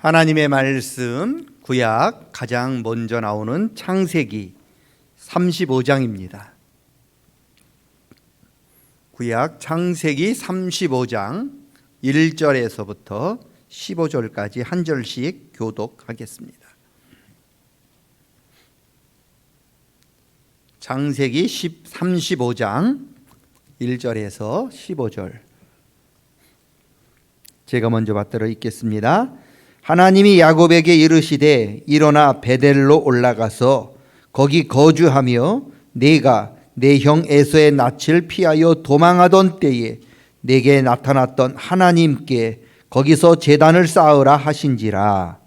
하나님의 말씀 구약 가장 먼저 나오는 창세기 35장입니다. 구약 창세기 35장 1절에서부터 15절까지 한 절씩 교독하겠습니다. 창세기 35장 1절에서 15절 제가 먼저 받들어 읽겠습니다. 하나님이 야곱에게 이르시되 일어나 베델로 올라가서 거기 거주하며 내가 내 형 에서의 낯을 피하여 도망하던 때에 내게 나타났던 하나님께 거기서 제단을 쌓으라 하신지라.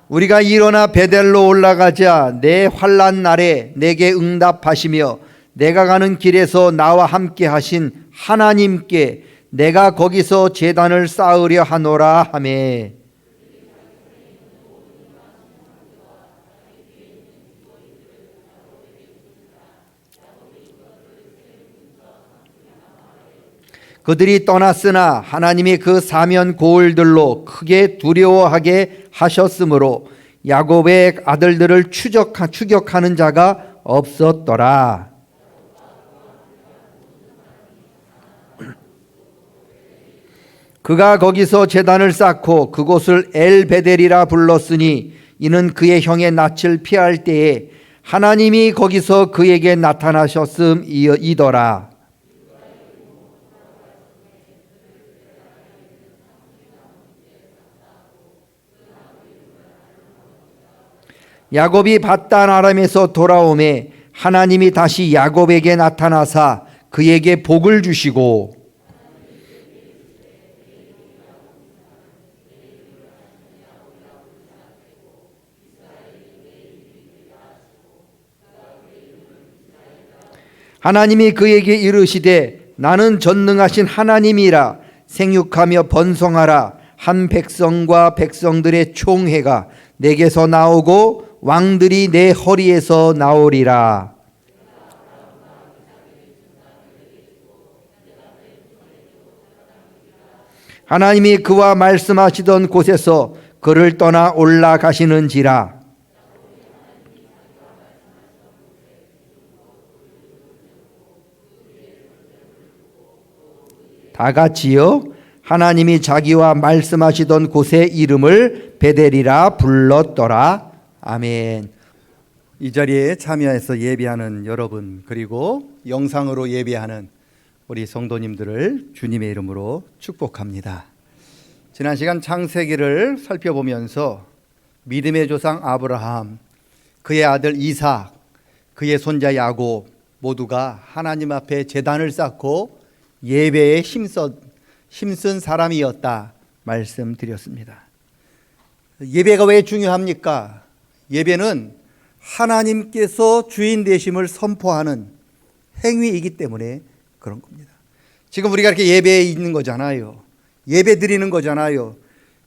우리가 일어나 베델로 올라가자 내 환난 날에 내게 응답하시며 내가 가는 길에서 나와 함께 하신 하나님께 내가 거기서 제단을 쌓으려 하노라 하매 그들이 떠났으나 하나님이 그 사면 고을들로 크게 두려워하게 하셨으므로 야곱의 아들들을 추격하는 자가 없었더라. 그가 거기서 제단을 쌓고 그곳을 엘베델이라 불렀으니 이는 그의 형의 낯을 피할 때에 하나님이 거기서 그에게 나타나셨음이더라. 야곱이 밧단 아람에서 돌아오매 하나님이 다시 야곱에게 나타나사 그에게 복을 주시고 하나님이 그에게 이르시되 나는 전능하신 하나님이라 생육하며 번성하라 한 백성과 백성들의 총회가 내게서 나오고 왕들이 내 허리에서 나오리라. 하나님이 그와 말씀하시던 곳에서 그를 떠나 올라가시는지라. 다 같이요. 하나님이 자기와 말씀하시던 곳의 이름을 베델이라 불렀더라. 아멘. 이 자리에 참여해서 예배하는 여러분 그리고 영상으로 예배하는 우리 성도님들을 주님의 이름으로 축복합니다. 지난 시간 창세기를 살펴보면서 믿음의 조상 아브라함, 그의 아들 이삭, 그의 손자 야곱 모두가 하나님 앞에 제단을 쌓고 예배에 힘쓴 사람이었다 말씀드렸습니다. 예배가 왜 중요합니까? 예배는 하나님께서 주인 되심을 선포하는 행위이기 때문에 그런 겁니다. 지금 우리가 이렇게 예배에 있는 거잖아요. 예배 드리는 거잖아요.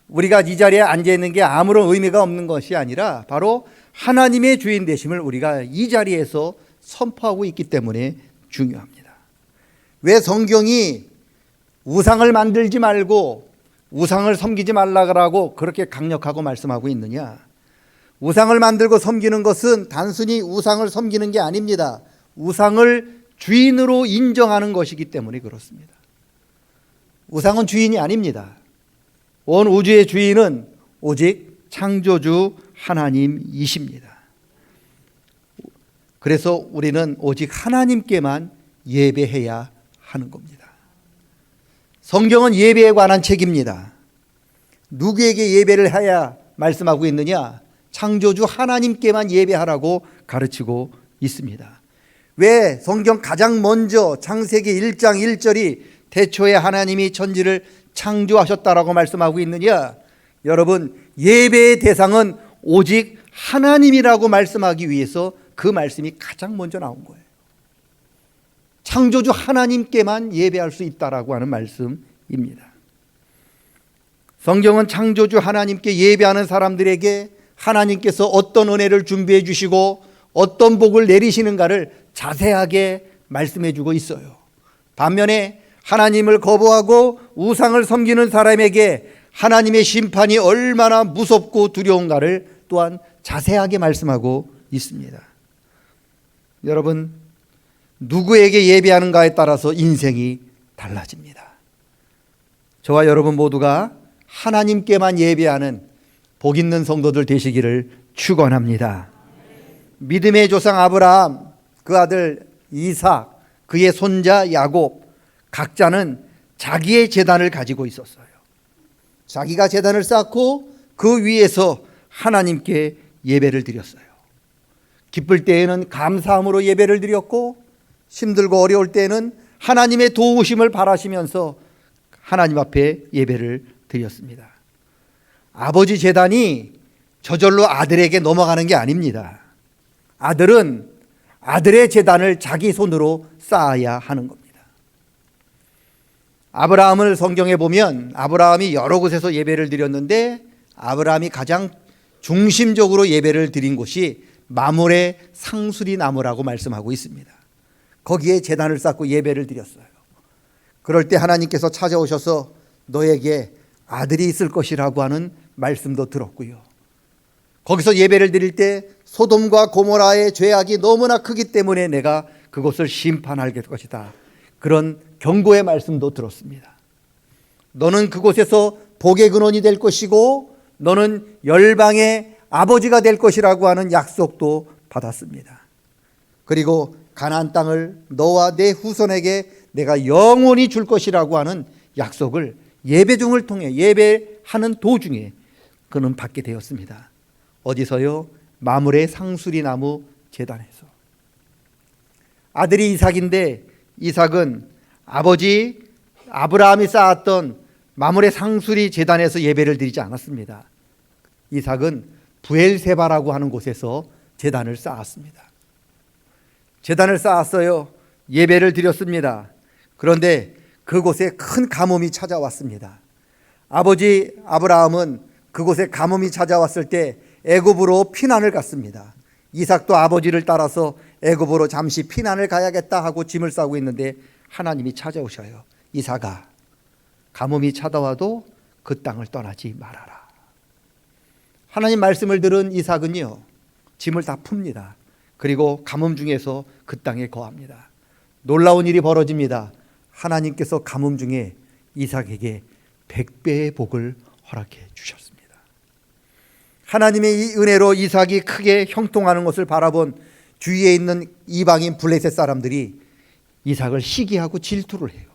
우리가 이 자리에 앉아 있는 게 아무런 의미가 없는 것이 아니라 바로 하나님의 주인 되심을 우리가 이 자리에서 선포하고 있기 때문에 중요합니다. 왜 성경이 우상을 만들지 말고 우상을 섬기지 말라고 그렇게 강력하고 말씀하고 있느냐? 우상을 만들고 섬기는 것은 단순히 우상을 섬기는 게 아닙니다. 우상을 주인으로 인정하는 것이기 때문에 그렇습니다. 우상은 주인이 아닙니다. 온 우주의 주인은 오직 창조주 하나님이십니다. 그래서 우리는 오직 하나님께만 예배해야 하는 겁니다. 성경은 예배에 관한 책입니다. 누구에게 예배를 해야 말씀하고 있느냐? 창조주 하나님께만 예배하라고 가르치고 있습니다. 왜 성경 가장 먼저 창세기 1장 1절이 태초에 하나님이 천지를 창조하셨다라고 말씀하고 있느냐? 여러분, 예배의 대상은 오직 하나님이라고 말씀하기 위해서 그 말씀이 가장 먼저 나온 거예요. 창조주 하나님께만 예배할 수 있다라고 하는 말씀입니다. 성경은 창조주 하나님께 예배하는 사람들에게 하나님께서 어떤 은혜를 준비해 주시고 어떤 복을 내리시는가를 자세하게 말씀해 주고 있어요. 반면에 하나님을 거부하고 우상을 섬기는 사람에게 하나님의 심판이 얼마나 무섭고 두려운가를 또한 자세하게 말씀하고 있습니다. 여러분, 누구에게 예배하는가에 따라서 인생이 달라집니다. 저와 여러분 모두가 하나님께만 예배하는 복 있는 성도들 되시기를 축원합니다. 믿음의 조상 아브라함, 그 아들 이삭, 그의 손자 야곱, 각자는 자기의 제단을 가지고 있었어요. 자기가 제단을 쌓고 그 위에서 하나님께 예배를 드렸어요. 기쁠 때에는 감사함으로 예배를 드렸고, 힘들고 어려울 때에는 하나님의 도우심을 바라시면서 하나님 앞에 예배를 드렸습니다. 아버지 제단이 저절로 아들에게 넘어가는 게 아닙니다. 아들은 아들의 제단을 자기 손으로 쌓아야 하는 겁니다. 아브라함을 성경에 보면 아브라함이 여러 곳에서 예배를 드렸는데 아브라함이 가장 중심적으로 예배를 드린 곳이 마므레 상수리 나무라고 말씀하고 있습니다. 거기에 제단을 쌓고 예배를 드렸어요. 그럴 때 하나님께서 찾아오셔서 너에게 아들이 있을 것이라고 하는 말씀도 들었고요. 거기서 예배를 드릴 때 소돔과 고모라의 죄악이 너무나 크기 때문에 내가 그곳을 심판할 것이다. 그런 경고의 말씀도 들었습니다. 너는 그곳에서 복의 근원이 될 것이고 너는 열방의 아버지가 될 것이라고 하는 약속도 받았습니다. 그리고 가나안 땅을 너와 내 후손에게 내가 영원히 줄 것이라고 하는 약속을 예배 중을 통해 예배하는 도중에 그는 받게 되었습니다. 어디서요? 마므레 상수리 나무 제단에서. 아들이 이삭인데 이삭은 아버지 아브라함이 쌓았던 마므레 상수리 제단에서 예배를 드리지 않았습니다. 이삭은 부엘세바라고 하는 곳에서 제단을 쌓았습니다. 제단을 쌓았어요. 예배를 드렸습니다. 그런데 그곳에 큰 가뭄이 찾아왔습니다. 아버지 아브라함은 그곳에 가뭄이 찾아왔을 때 애굽으로 피난을 갔습니다. 이삭도 아버지를 따라서 애굽으로 잠시 피난을 가야겠다 하고 짐을 싸고 있는데 하나님이 찾아오셔요. 이삭아, 가뭄이 찾아와도 그 땅을 떠나지 말아라. 하나님 말씀을 들은 이삭은요, 짐을 다 풉니다. 그리고 가뭄 중에서 그 땅에 거합니다. 놀라운 일이 벌어집니다. 하나님께서 가뭄 중에 이삭에게 100배의 복을 허락해 주셨습니다. 하나님의 이 은혜로 이삭이 크게 형통하는 것을 바라본 주위에 있는 이방인 블레셋 사람들이 이삭을 시기하고 질투를 해요.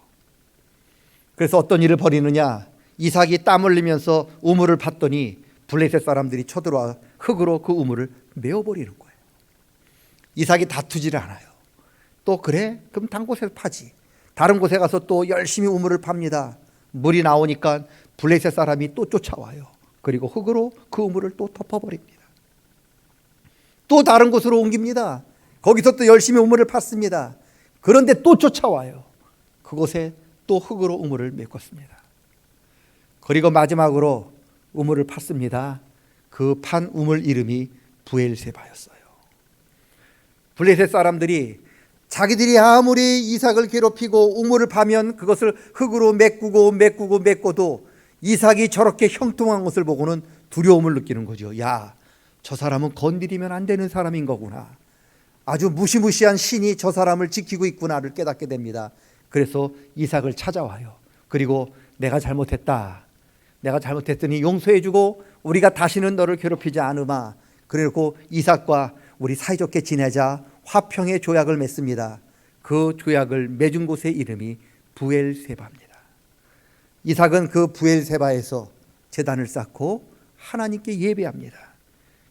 그래서 어떤 일을 벌이느냐, 이삭이 땀 흘리면서 우물을 팠더니 블레셋 사람들이 쳐들어와 흙으로 그 우물을 메워버리는 거예요. 이삭이 다투지를 않아요. 또 그래? 그럼 다른 곳에서 파지. 다른 곳에 가서 또 열심히 우물을 팝니다. 물이 나오니까 블레셋 사람이 또 쫓아와요. 그리고 흙으로 그 우물을 또 덮어버립니다. 또 다른 곳으로 옮깁니다. 거기서 또 열심히 우물을 팠습니다. 그런데 또 쫓아와요. 그곳에 또 흙으로 우물을 메꿨습니다. 그리고 마지막으로 우물을 팠습니다. 그 판 우물 이름이 부엘세바였어요. 블레셋 사람들이 자기들이 아무리 이삭을 괴롭히고 우물을 파면 그것을 흙으로 메꾸고도 이삭이 저렇게 형통한 것을 보고는 두려움을 느끼는 거죠. 야, 저 사람은 건드리면 안 되는 사람인 거구나. 아주 무시무시한 신이 저 사람을 지키고 있구나를 깨닫게 됩니다. 그래서 이삭을 찾아와요. 그리고 내가 잘못했다. 내가 잘못했더니 용서해주고 우리가 다시는 너를 괴롭히지 않으마. 그리고 이삭과 우리 사이좋게 지내자 화평의 조약을 맺습니다. 그 조약을 맺은 곳의 이름이 부엘세바입니다. 이삭은 그 부엘세바에서 제단을 쌓고 하나님께 예배합니다.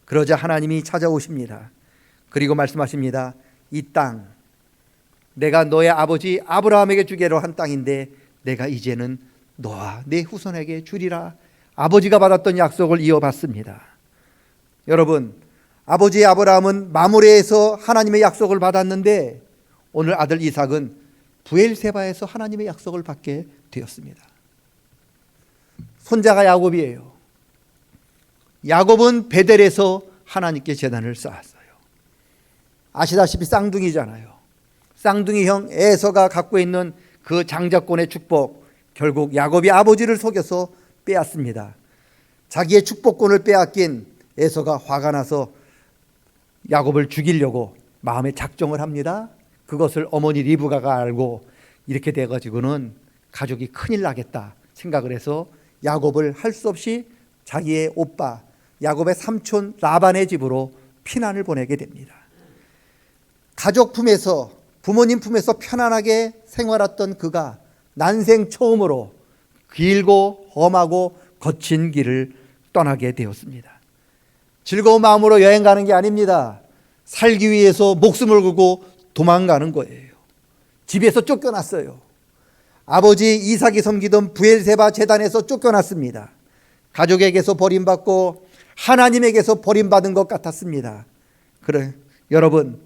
그러자 하나님이 찾아오십니다. 그리고 말씀하십니다. 이 땅, 내가 너의 아버지 아브라함에게 주기로 한 땅인데 내가 이제는 너와 내 후손에게 주리라. 아버지가 받았던 약속을 이어받습니다. 여러분, 아버지 아브라함은 마므레에서 하나님의 약속을 받았는데 오늘 아들 이삭은 부엘세바에서 하나님의 약속을 받게 되었습니다. 손자가 야곱이에요. 야곱은 베델에서 하나님께 제단을 쌓았어요. 아시다시피 쌍둥이잖아요. 쌍둥이 형 에서가 갖고 있는 그 장자권의 축복, 결국 야곱이 아버지를 속여서 빼앗습니다. 자기의 축복권을 빼앗긴 에서가 화가 나서 야곱을 죽이려고 마음에 작정을 합니다. 그것을 어머니 리브가가 알고 이렇게 돼가지고는 가족이 큰일 나겠다 생각을 해서 야곱을 할 수 없이 자기의 오빠 야곱의 삼촌 라반의 집으로 피난을 보내게 됩니다. 가족 품에서, 부모님 품에서 편안하게 생활했던 그가 난생 처음으로 길고 험하고 거친 길을 떠나게 되었습니다. 즐거운 마음으로 여행 가는 게 아닙니다. 살기 위해서 목숨을 걸고 도망가는 거예요. 집에서 쫓겨났어요. 아버지 이삭이 섬기던 브엘세바 제단에서 쫓겨났습니다. 가족에게서 버림받고 하나님에게서 버림받은 것 같았습니다. 여러분,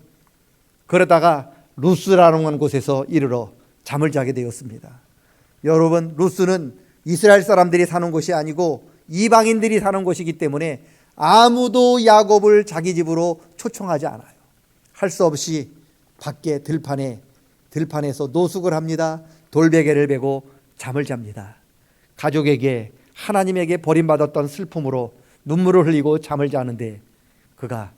그러다가 루스라는 곳에서 이르러 잠을 자게 되었습니다. 여러분, 루스는 이스라엘 사람들이 사는 곳이 아니고 이방인들이 사는 곳이기 때문에 아무도 야곱을 자기 집으로 초청하지 않아요. 할 수 없이 밖에 들판에서 노숙을 합니다. 돌베개를 베고 잠을 잡니다. 가족에게, 하나님에게 버림받았던 슬픔으로 눈물을 흘리고 잠을 자는데 그가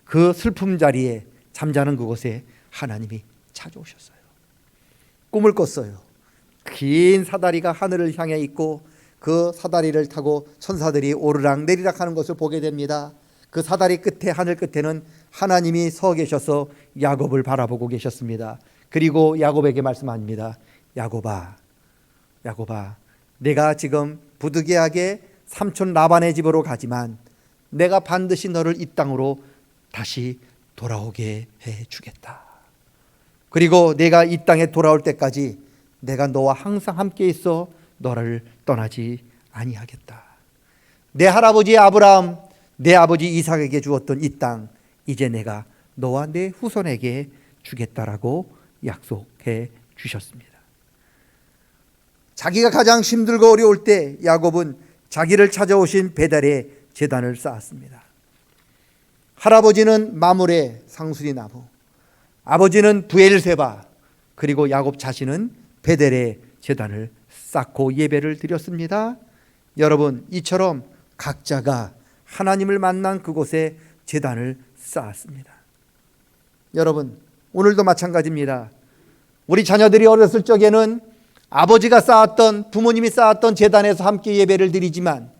그 슬픔 자리에 잠자는 그곳에 하나님이 찾아오셨어요. 꿈을 꿨어요. 긴 사다리가 하늘을 향해 있고 그 사다리를 타고 천사들이 오르락 내리락 하는 것을 보게 됩니다. 그 사다리 끝에, 하늘 끝에는 하나님이 서 계셔서 야곱을 바라보고 계셨습니다. 그리고 야곱에게 말씀합니다. 야곱아, 내가 지금 부득이하게 삼촌 라반의 집으로 가지만 내가 반드시 너를 이 땅으로 다시 돌아오게 해주겠다. 그리고 내가 이 땅에 돌아올 때까지 내가 너와 항상 함께 있어 너를 떠나지 아니하겠다. 내 할아버지 아브라함, 내 아버지 이삭에게 주었던 이 땅, 이제 내가 너와 내 후손에게 주겠다라고 약속해 주셨습니다. 자기가 가장 힘들고 어려울 때 야곱은 자기를 찾아오신 베델에 제단을 쌓았습니다. 할아버지는 마므레 상수리 나무, 아버지는 브엘세바, 그리고 야곱 자신은 베델에 제단을 쌓고 예배를 드렸습니다. 여러분, 이처럼 각자가 하나님을 만난 그곳에 제단을 쌓았습니다. 여러분, 오늘도 마찬가지입니다. 우리 자녀들이 어렸을 적에는 아버지가 쌓았던, 부모님이 쌓았던 제단에서 함께 예배를 드리지만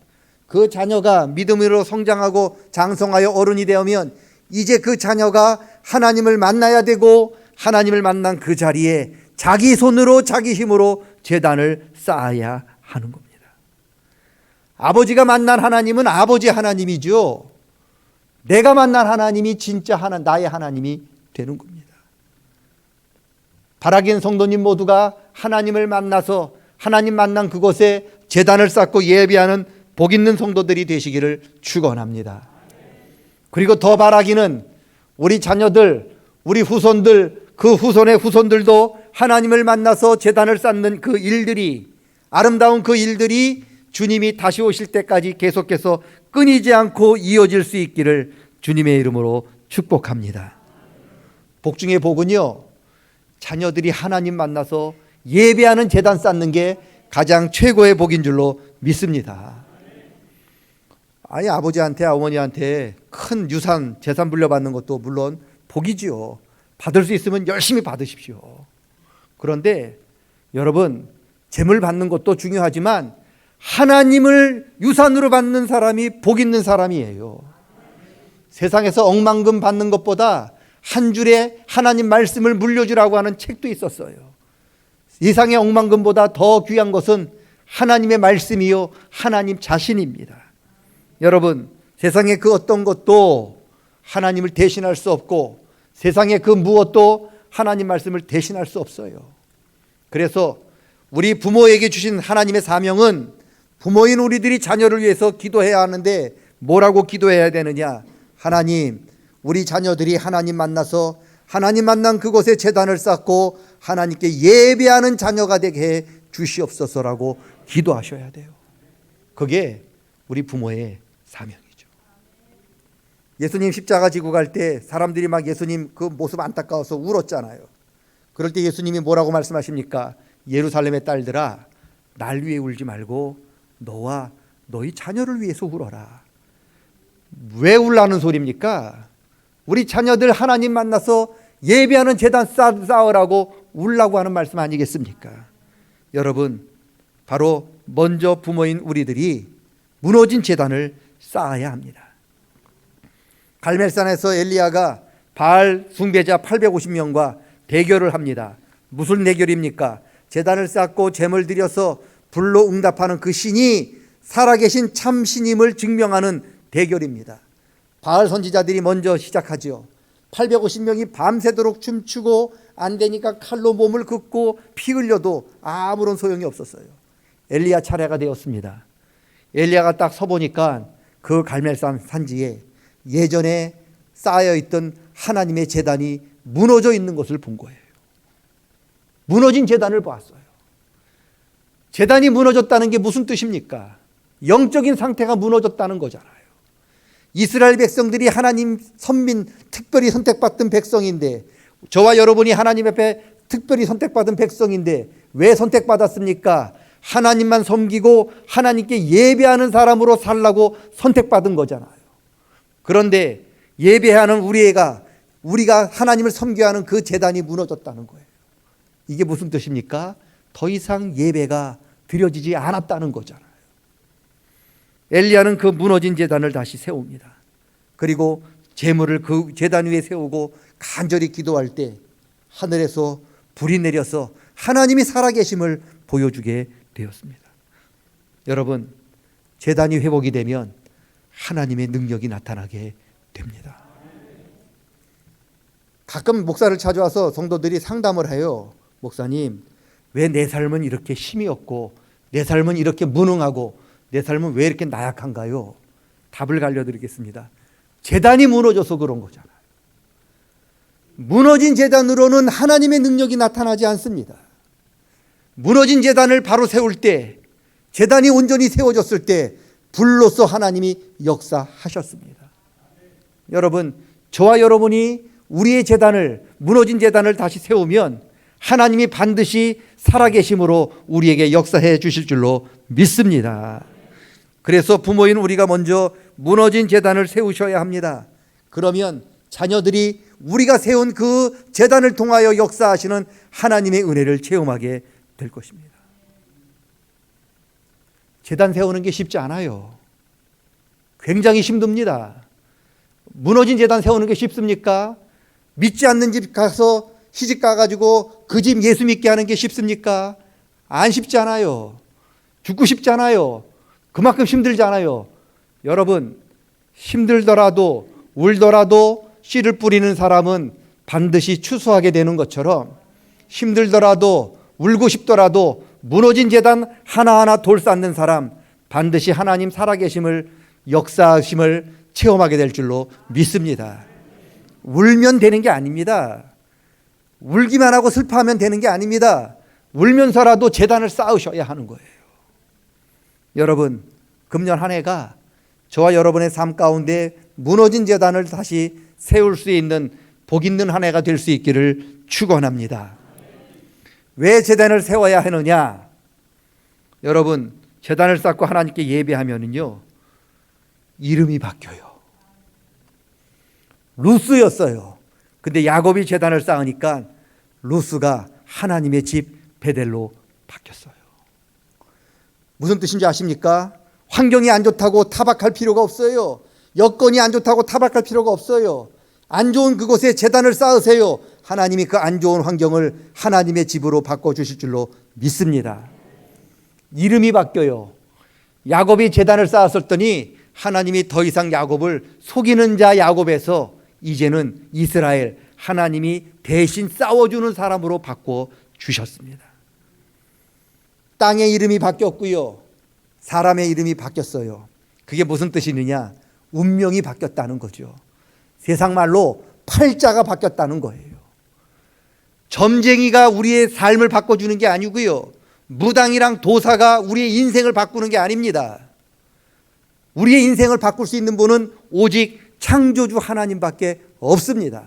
그 자녀가 믿음으로 성장하고 장성하여 어른이 되면 이제 그 자녀가 하나님을 만나야 되고 하나님을 만난 그 자리에 자기 손으로 자기 힘으로 제단을 쌓아야 하는 겁니다. 아버지가 만난 하나님은 아버지 하나님이죠. 내가 만난 하나님이 진짜 나의 하나님이 되는 겁니다. 바라긴 성도님 모두가 하나님을 만나서 하나님 만난 그곳에 제단을 쌓고 예배하는 복 있는 성도들이 되시기를 축원합니다. 그리고 더 바라기는 우리 자녀들, 우리 후손들, 그 후손의 후손들도 하나님을 만나서 제단을 쌓는 그 일들이, 아름다운 그 일들이 주님이 다시 오실 때까지 계속해서 끊이지 않고 이어질 수 있기를 주님의 이름으로 축복합니다. 복 중의 복은요, 자녀들이 하나님 만나서 예배하는 제단 쌓는 게 가장 최고의 복인 줄로 믿습니다. 아니, 아버지한테 어머니한테 큰 유산, 재산 물려받는 것도 물론 복이지요. 받을 수 있으면 열심히 받으십시오. 그런데 여러분, 재물 받는 것도 중요하지만 하나님을 유산으로 받는 사람이 복 있는 사람이에요. 세상에서 억만금 받는 것보다 한 줄에 하나님 말씀을 물려주라고 하는 책도 있었어요. 세상의 억만금보다 더 귀한 것은 하나님의 말씀이요, 하나님 자신입니다. 여러분, 세상의 그 어떤 것도 하나님을 대신할 수 없고 세상의 그 무엇도 하나님 말씀을 대신할 수 없어요. 그래서 우리 부모에게 주신 하나님의 사명은 부모인 우리들이 자녀를 위해서 기도해야 하는데 뭐라고 기도해야 되느냐? 하나님, 우리 자녀들이 하나님 만나서 하나님 만난 그곳에 제단을 쌓고 하나님께 예배하는 자녀가 되게 해 주시옵소서라고 기도하셔야 돼요. 그게 우리 부모의 사명이죠. 예수님 십자가 지고 갈 때 사람들이 막 예수님 그 모습 안타까워서 울었잖아요. 그럴 때 예수님이 뭐라고 말씀하십니까? 예루살렘의 딸들아, 날 위해 울지 말고 너와 너희 자녀를 위해서 울어라. 왜 울라는 소리입니까? 우리 자녀들 하나님 만나서 예배하는 제단 쌓으라고 울라고 하는 말씀 아니겠습니까? 여러분, 바로 먼저 부모인 우리들이 무너진 제단을 쌓아야 합니다. 갈멜산에서 엘리야가 바알 숭배자 850명과 대결을 합니다. 무슨 대결입니까? 제단을 쌓고 제물 드려서 불로 응답하는 그 신이 살아계신 참 신임을 증명하는 대결입니다. 바알 선지자들이 먼저 시작하죠. 850명이 밤새도록 춤추고 안 되니까 칼로 몸을 긋고 피 흘려도 아무런 소용이 없었어요. 엘리야 차례가 되었습니다. 엘리야가 딱 서보니까 그 갈멜산 산지에 예전에 쌓여있던 하나님의 제단이 무너져 있는 것을 본 거예요. 무너진 제단을 보았어요. 제단이 무너졌다는 게 무슨 뜻입니까? 영적인 상태가 무너졌다는 거잖아요. 이스라엘 백성들이 하나님 선민, 특별히 선택받은 백성인데, 저와 여러분이 하나님 앞에 특별히 선택받은 백성인데 왜 선택받았습니까? 하나님만 섬기고 하나님께 예배하는 사람으로 살라고 선택받은 거잖아요. 그런데 예배하는 우리가 하나님을 섬겨야 하는 그 제단이 무너졌다는 거예요. 이게 무슨 뜻입니까? 더 이상 예배가 드려지지 않았다는 거잖아요. 엘리야는 그 무너진 제단을 다시 세웁니다. 그리고 제물을 그 제단 위에 세우고 간절히 기도할 때 하늘에서 불이 내려서 하나님이 살아계심을 보여주게 되었습니다. 여러분, 제단이 회복이 되면 하나님의 능력이 나타나게 됩니다. 가끔 목사를 찾아와서 성도들이 상담을 해요. 목사님, 왜 내 삶은 이렇게 힘이 없고 내 삶은 이렇게 무능하고 내 삶은 왜 이렇게 나약한가요? 답을 알려드리겠습니다. 제단이 무너져서 그런 거잖아요. 무너진 제단으로는 하나님의 능력이 나타나지 않습니다. 무너진 제단을 바로 세울 때, 제단이 온전히 세워졌을 때 불로서 하나님이 역사하셨습니다. 여러분, 저와 여러분이 우리의 제단을, 무너진 제단을 다시 세우면 하나님이 반드시 살아계심으로 우리에게 역사해 주실 줄로 믿습니다. 그래서 부모인 우리가 먼저 무너진 제단을 세우셔야 합니다. 그러면 자녀들이 우리가 세운 그 제단을 통하여 역사하시는 하나님의 은혜를 체험하게 될 것입니다. 제단 세우는 게 쉽지 않아요. 굉장히 힘듭니다. 무너진 제단 세우는 게 쉽습니까? 믿지 않는 집 가서 시집 가가지고 그 집 예수 믿게 하는 게 쉽습니까? 안 쉽지 않아요. 죽고 싶지 않아요. 그만큼 힘들잖아요. 여러분, 힘들더라도 울더라도 씨를 뿌리는 사람은 반드시 추수하게 되는 것처럼, 힘들더라도 울고 싶더라도 무너진 제단 하나하나 돌쌓는 사람, 반드시 하나님 살아계심을, 역사하심을 체험하게 될 줄로 믿습니다. 울면 되는 게 아닙니다. 울기만 하고 슬퍼하면 되는 게 아닙니다. 울면서라도 제단을 쌓으셔야 하는 거예요. 여러분, 금년 한 해가 저와 여러분의 삶 가운데 무너진 제단을 다시 세울 수 있는 복 있는 한 해가 될 수 있기를 축원합니다. 왜 제단을 세워야 하느냐? 여러분, 제단을 쌓고 하나님께 예배하면은요, 이름이 바뀌어요. 루스였어요. 근데 야곱이 제단을 쌓으니까 루스가 하나님의 집 베델로 바뀌었어요. 무슨 뜻인지 아십니까? 환경이 안 좋다고 타박할 필요가 없어요. 여건이 안 좋다고 타박할 필요가 없어요. 안 좋은 그곳에 제단을 쌓으세요. 하나님이 그 안 좋은 환경을 하나님의 집으로 바꿔주실 줄로 믿습니다. 이름이 바뀌어요. 야곱이 제단을 쌓았었더니 하나님이 더 이상 야곱을 속이는 자 야곱에서 이제는 이스라엘, 하나님이 대신 싸워주는 사람으로 바꿔주셨습니다. 땅의 이름이 바뀌었고요, 사람의 이름이 바뀌었어요. 그게 무슨 뜻이느냐? 운명이 바뀌었다는 거죠. 세상 말로 팔자가 바뀌었다는 거예요. 점쟁이가 우리의 삶을 바꿔주는 게 아니고요, 무당이랑 도사가 우리의 인생을 바꾸는 게 아닙니다. 우리의 인생을 바꿀 수 있는 분은 오직 창조주 하나님밖에 없습니다.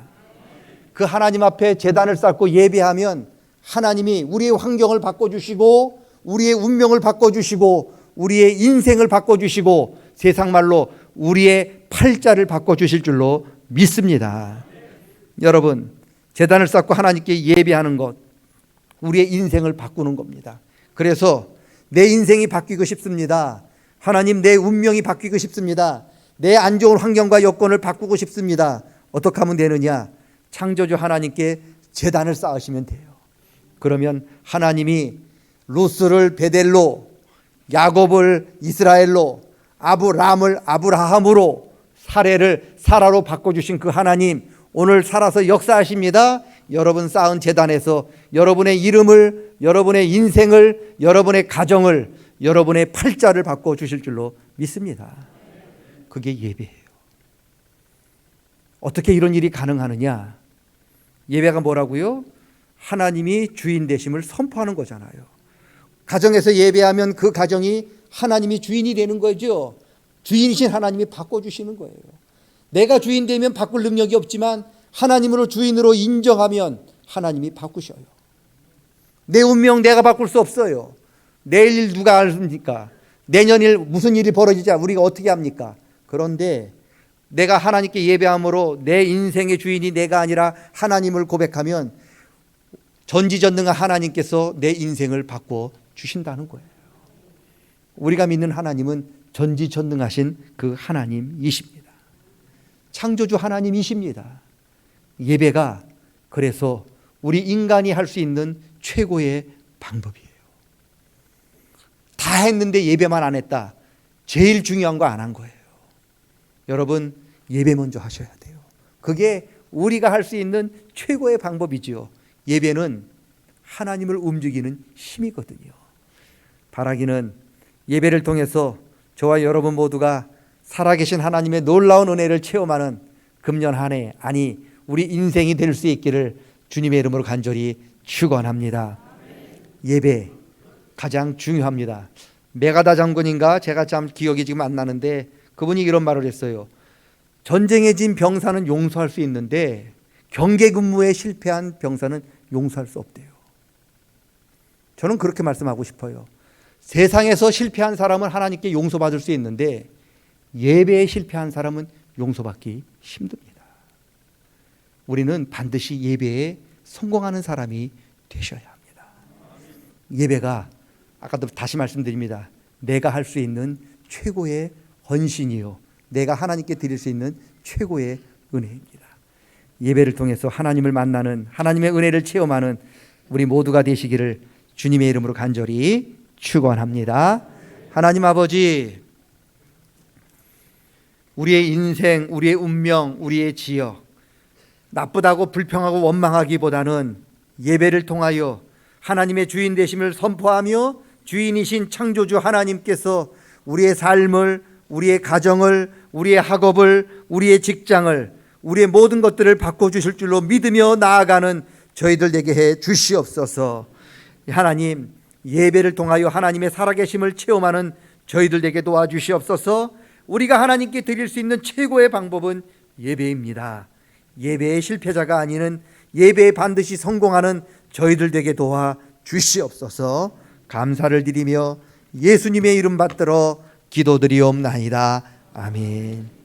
그 하나님 앞에 제단을 쌓고 예배하면 하나님이 우리의 환경을 바꿔주시고 우리의 운명을 바꿔주시고 우리의 인생을 바꿔주시고 세상 말로 우리의 팔자를 바꿔주실 줄로 믿습니다. 여러분, 제단을 쌓고 하나님께 예배하는 것, 우리의 인생을 바꾸는 겁니다. 그래서 내 인생이 바뀌고 싶습니다. 하나님, 내 운명이 바뀌고 싶습니다. 내 안 좋은 환경과 여건을 바꾸고 싶습니다. 어떻게 하면 되느냐? 창조주 하나님께 제단을 쌓으시면 돼요. 그러면 하나님이 루스를 베델로, 야곱을 이스라엘로, 아브람을 아브라함으로, 사례를 사라로 바꿔주신 그 하나님, 오늘 살아서 역사하십니다. 여러분 쌓은 제단에서 여러분의 이름을, 여러분의 인생을, 여러분의 가정을, 여러분의 팔자를 바꿔주실 줄로 믿습니다. 그게 예배예요. 어떻게 이런 일이 가능하느냐? 예배가 뭐라고요? 하나님이 주인 되심을 선포하는 거잖아요. 가정에서 예배하면 그 가정이 하나님이 주인이 되는 거죠. 주인이신 하나님이 바꿔주시는 거예요. 내가 주인 되면 바꿀 능력이 없지만 하나님으로 주인으로 인정하면 하나님이 바꾸셔요. 내 운명 내가 바꿀 수 없어요. 내일 일 누가 알습니까? 내년일 무슨 일이 벌어지자 우리가 어떻게 합니까? 그런데 내가 하나님께 예배함으로 내 인생의 주인이 내가 아니라 하나님을 고백하면 전지전능한 하나님께서 내 인생을 바꿔 주신다는 거예요. 우리가 믿는 하나님은 전지전능하신 그 하나님이십니다. 창조주 하나님이십니다. 예배가 그래서 우리 인간이 할 수 있는 최고의 방법이에요. 다 했는데 예배만 안 했다. 제일 중요한 거 안 한 거예요. 여러분, 예배 먼저 하셔야 돼요. 그게 우리가 할 수 있는 최고의 방법이지요. 예배는 하나님을 움직이는 힘이거든요. 바라기는 예배를 통해서 저와 여러분 모두가 살아계신 하나님의 놀라운 은혜를 체험하는 금년 한 해, 아니 우리 인생이 될 수 있기를 주님의 이름으로 간절히 축원합니다. 예배 가장 중요합니다. 메가다 장군인가 제가 참 기억이 지금 안 나는데 그분이 이런 말을 했어요. 전쟁에 진 병사는 용서할 수 있는데 경계 근무에 실패한 병사는 용서할 수 없대요. 저는 그렇게 말씀하고 싶어요. 세상에서 실패한 사람은 하나님께 용서받을 수 있는데 예배에 실패한 사람은 용서받기 힘듭니다. 우리는 반드시 예배에 성공하는 사람이 되셔야 합니다. 예배가 아까도 다시 말씀드립니다. 내가 할 수 있는 최고의 헌신이요, 내가 하나님께 드릴 수 있는 최고의 은혜입니다. 예배를 통해서 하나님을 만나는, 하나님의 은혜를 체험하는 우리 모두가 되시기를 주님의 이름으로 간절히 축원합니다. 하나님 아버지, 우리의 인생, 우리의 운명, 우리의 지역, 나쁘다고 불평하고 원망하기보다는 예배를 통하여 하나님의 주인 되심을 선포하며 주인이신 창조주 하나님께서 우리의 삶을, 우리의 가정을, 우리의 학업을, 우리의 직장을, 우리의 모든 것들을 바꿔주실 줄로 믿으며 나아가는 저희들 되게 해 주시옵소서. 하나님, 예배를 통하여 하나님의 살아계심을 체험하는 저희들 되게 도와주시옵소서. 우리가 하나님께 드릴 수 있는 최고의 방법은 예배입니다. 예배의 실패자가 아니는, 예배에 반드시 성공하는 저희들 되게 도와 주시옵소서. 감사를 드리며 예수님의 이름 받들어 기도드리옵나이다. 아멘.